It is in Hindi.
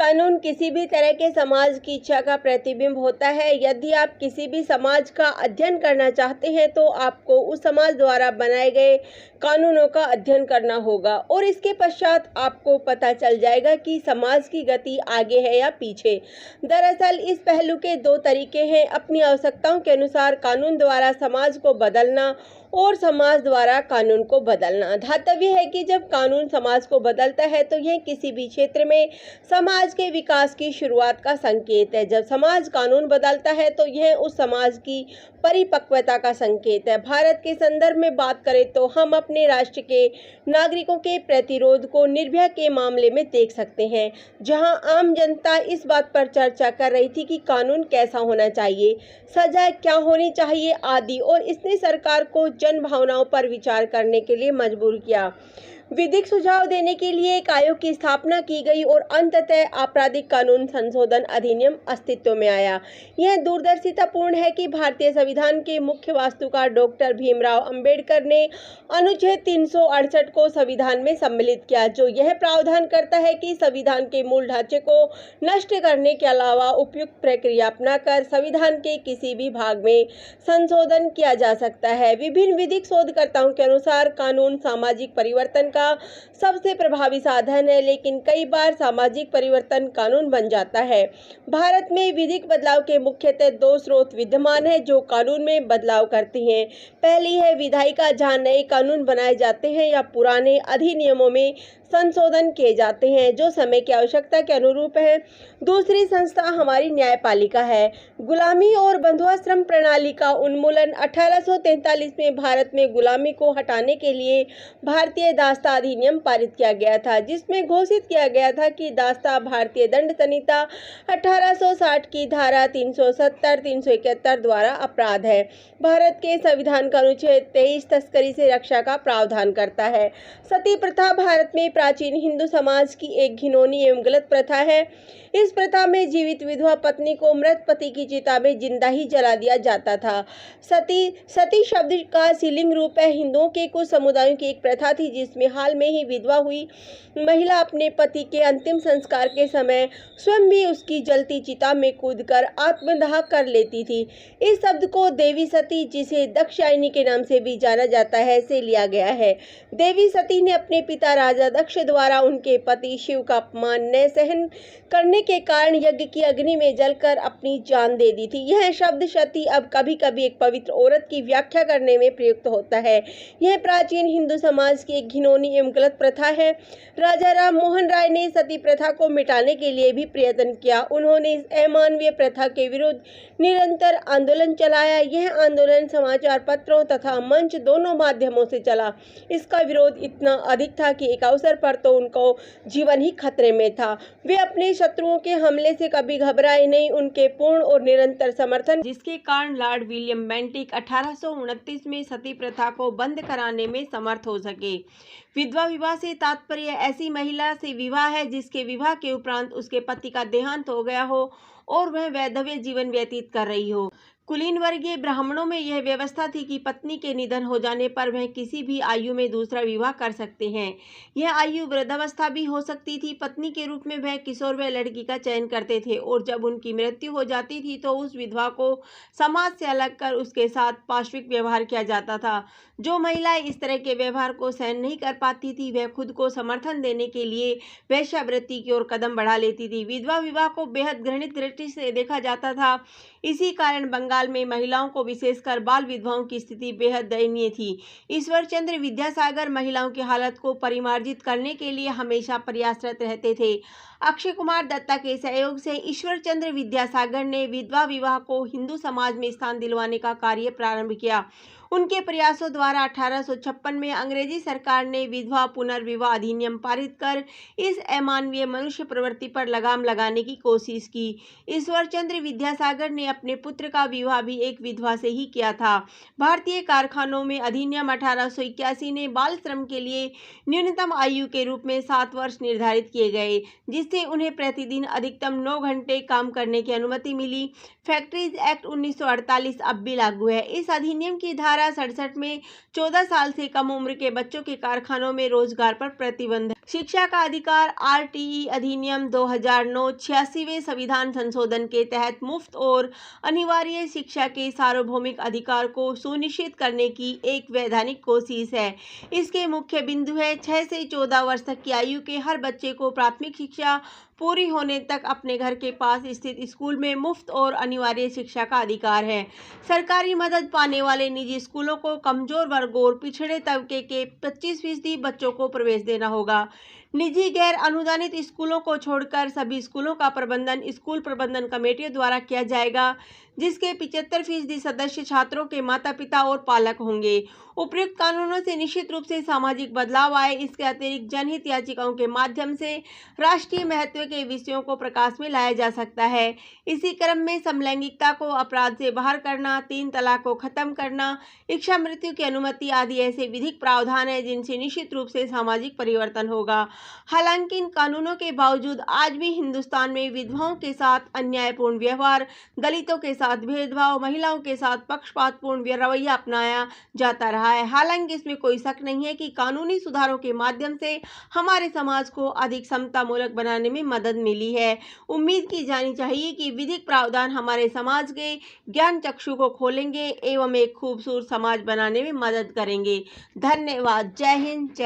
कानून किसी भी तरह के समाज की इच्छा का प्रतिबिंब होता है। यदि आप किसी भी समाज का अध्ययन करना चाहते हैं तो आपको उस समाज द्वारा बनाए गए कानूनों का अध्ययन करना होगा और इसके पश्चात आपको पता चल जाएगा कि समाज की गति आगे है या पीछे। दरअसल इस पहलू के दो तरीके हैं, अपनी आवश्यकताओं के अनुसार कानून द्वारा समाज को बदलना और समाज द्वारा कानून को बदलना। धातव्य है कि जब कानून समाज को बदलता है तो यह किसी भी क्षेत्र में समाज के विकास की शुरुआत का संकेत है। जब समाज कानून बदलता है तो यह उस समाज की परिपक्वता का संकेत है। भारत के संदर्भ में बात करें तो हम अपने राष्ट्र के नागरिकों के प्रतिरोध को निर्भया के मामले में देख सकते हैं, जहां आम जनता इस बात पर चर्चा कर रही थी कि कानून कैसा होना चाहिए, सजा क्या होनी चाहिए आदि, और इसने सरकार को जन भावनाओं पर विचार करने के लिए मजबूर किया। विधिक सुझाव देने के लिए एक आयोग की स्थापना की गई और अंततः आपराधिक कानून संशोधन अधिनियम अस्तित्व में आया। यह दूरदर्शितापूर्ण है कि भारतीय संविधान के मुख्य वास्तुकार डॉक्टर भीमराव अंबेडकर ने अनुच्छेद 368 को संविधान में सम्मिलित किया, जो यह प्रावधान करता है कि संविधान के मूल ढांचे को नष्ट करने के अलावा उपयुक्त प्रक्रिया अपनाकर संविधान के किसी भी भाग में संशोधन किया जा सकता है। विभिन्न विधिक शोधकर्ताओं के अनुसार कानून सामाजिक परिवर्तन का सबसे प्रभावी साधन है, लेकिन कई बार सामाजिक परिवर्तन कानून बन जाता है। भारत में विधिक बदलाव के मुख्यतः दो स्रोत विद्यमान हैं जो कानून में बदलाव करते हैं। पहली है विधायिका, जहां नए कानून बनाए जाते हैं या पुराने अधिनियमों में संशोधन किए जाते हैं जो समय की आवश्यकता के अनुरूप है। दूसरी संस्था हमारी न्यायपालिका है। गुलामी और बंधुआ श्रम प्रणाली का उन्मूलन 1843 में भारत में गुलामी को हटाने के लिए भारतीय दास्ता अधिनियम पारित किया गया था, जिसमें घोषित किया गया था कि दास्ता भारतीय दंड संहिता 1860 की धारा 370, 371 द्वारा अपराध है। भारत के संविधान का अनुच्छेद 23 तस्करी से रक्षा का प्रावधान करता है। सती प्रथा भारत में प्राचीन हिंदू समाज की एक घिनौनी एवं गलत प्रथा है। इस प्रथा में जीवित विधवा पत्नी को मृत पति की चिता में जिंदा ही जला दिया जाता था। सती शब्द का स्त्रीलिंग रूप है। हिंदुओं के कुछ समुदायों की एक प्रथा थी जिसमें हाल में ही विधवा हुई महिला अपने पति के अंतिम संस्कार के समय स्वयं भी उसकी जलती चिता में कूदकर आत्मदाह कर लेती थी। इस शब्द को देवी सती, जिसे दक्षायनी के नाम से भी जाना जाता है, से लिया गया है। देवी सती ने अपने पिता राजा दक्ष द्वारा उनके पति शिव का अपमान न सहन करने के कारण यज्ञ की अग्नि में जलकर अपनी जान दे दी थी। यह शब्द सती अब कभी कभी एक पवित्र औरत की व्याख्या करने में प्रयुक्त होता है। यह प्राचीन हिंदू समाज की एक घिनौनी एवं गलत प्रथा है। राजा राम मोहन राय ने सती प्रथा को मिटाने के लिए भी प्रयत्न किया। उन्होंने इस अमानवीय प्रथा के विरुद्ध निरंतर आंदोलन चलाया। यह आंदोलन समाचार पत्रों तथा मंच दोनों माध्यमों से चला। इसका विरोध इतना अधिक था कि एक अवसर पर तो उनको जीवन ही खतरे में था। वे अपने शत्रुओं के हमले से कभी घबराए नहीं। उनके पूर्ण और निरंतर समर्थन, जिसके कारण लॉर्ड विलियम बेंटिक 1829 में सती प्रथा को बंद कराने में समर्थ हो सके। विधवा विवाह से तात्पर्य ऐसी महिला से विवाह है जिसके विवाह के उपरांत उसके पति का देहांत हो गया हो और वह वैधव्य जीवन व्यतीत कर रही हो। कुलीन वर्गीय ब्राह्मणों में यह व्यवस्था थी कि पत्नी के निधन हो जाने पर वह किसी भी आयु में दूसरा विवाह कर सकते हैं। यह आयु वृद्धावस्था भी हो सकती थी। पत्नी के रूप में वह किशोर व लड़की का चयन करते थे और जब उनकी मृत्यु हो जाती थी तो उस विधवा को समाज से अलग कर उसके साथ पाशविक व्यवहार किया जाता था। जो महिलाएं इस तरह के व्यवहार को सहन नहीं कर पाती थी वह खुद को समर्थन देने के लिए वेश्यावृत्ति की ओर कदम बढ़ा लेती थी। विधवा विवाह को बेहद घृणित दृष्टि से देखा जाता था। इसी कारण बंगाल में महिलाओं को, विशेषकर बाल विधवाओं की स्थिति बेहद दयनीय थी। ईश्वरचंद्र विद्यासागर महिलाओं की हालत को परिमार्जित करने के लिए हमेशा प्रयासरत रहते थे। अक्षय कुमार दत्ता के सहयोग से ईश्वरचंद्र विद्यासागर ने विधवा विवाह को हिंदू समाज में स्थान दिलवाने का कार्य प्रारंभ किया। उनके प्रयासों द्वारा 1856 में अंग्रेजी सरकार ने विधवा पुनर्विवाह अधिनियम पारित कर इस अमानवीय मनुष्य प्रवृत्ति पर लगाम लगाने की कोशिश की। ईश्वरचंद्र विद्यासागर ने अपने पुत्र का विवाह भी एक विधवा से ही किया था। भारतीय कारखानों में अधिनियम 1881 ने बाल श्रम के लिए न्यूनतम आयु के रूप में 7 वर्ष निर्धारित किए गए, जिससे उन्हें प्रतिदिन अधिकतम 9 घंटे काम करने की अनुमति मिली। फैक्ट्रीज एक्ट 1948 अब भी लागू है। इस अधिनियम की धारा 67 में 14 साल से कम उम्र के बच्चों के कारखानों में रोजगार पर प्रतिबंध शिक्षा का अधिकार आरटीई अधिनियम 2009 86वें संविधान संशोधन के तहत मुफ्त और अनिवार्य शिक्षा के सार्वभौमिक अधिकार को सुनिश्चित करने की एक वैधानिक कोशिश है। इसके मुख्य बिंदु है 6 से 14 वर्ष तक की आयु के हर बच्चे को प्राथमिक शिक्षा पूरी होने तक अपने घर के पास स्थित स्कूल में मुफ्त और अनिवार्य शिक्षा का अधिकार है। सरकारी मदद पाने वाले निजी स्कूलों को कमजोर वर्गों और पिछड़े तबके के 25% बच्चों को प्रवेश देना होगा। निजी गैर अनुदानित स्कूलों को छोड़कर सभी स्कूलों का प्रबंधन स्कूल प्रबंधन कमेटियों द्वारा किया जाएगा, जिसके 75% सदस्य छात्रों के माता पिता और पालक होंगे। उपयुक्त कानूनों से निश्चित रूप से सामाजिक बदलाव आए। इसके अतिरिक्त जनहित याचिकाओं के माध्यम से राष्ट्रीय महत्व के विषयों को प्रकाश में लाया जा सकता है। इसी क्रम में समलैंगिकता को अपराध से बाहर करना, 3 तलाक को खत्म करना, इच्छा मृत्यु की अनुमति आदि ऐसे विधिक प्रावधान है जिनसे निश्चित रूप से सामाजिक परिवर्तन होगा। हालांकि इन कानूनों के बावजूद आज भी हिंदुस्तान में विधवाओं के साथ अन्यायपूर्ण व्यवहार, दलितों के साथ भेदभाव, महिलाओं के साथ पक्षपातपूर्ण रवैया अपनाया जाता रहा है। हालांकि इसमें कोई शक नहीं है कि कानूनी सुधारों के माध्यम से हमारे समाज को अधिक समतामूलक बनाने में मदद मिली है। उम्मीद की जानी चाहिए कि विधिक प्रावधान हमारे समाज के ज्ञान चक्षु को खोलेंगे एवं एक खूबसूरत समाज बनाने में मदद करेंगे। धन्यवाद। जय हिंद।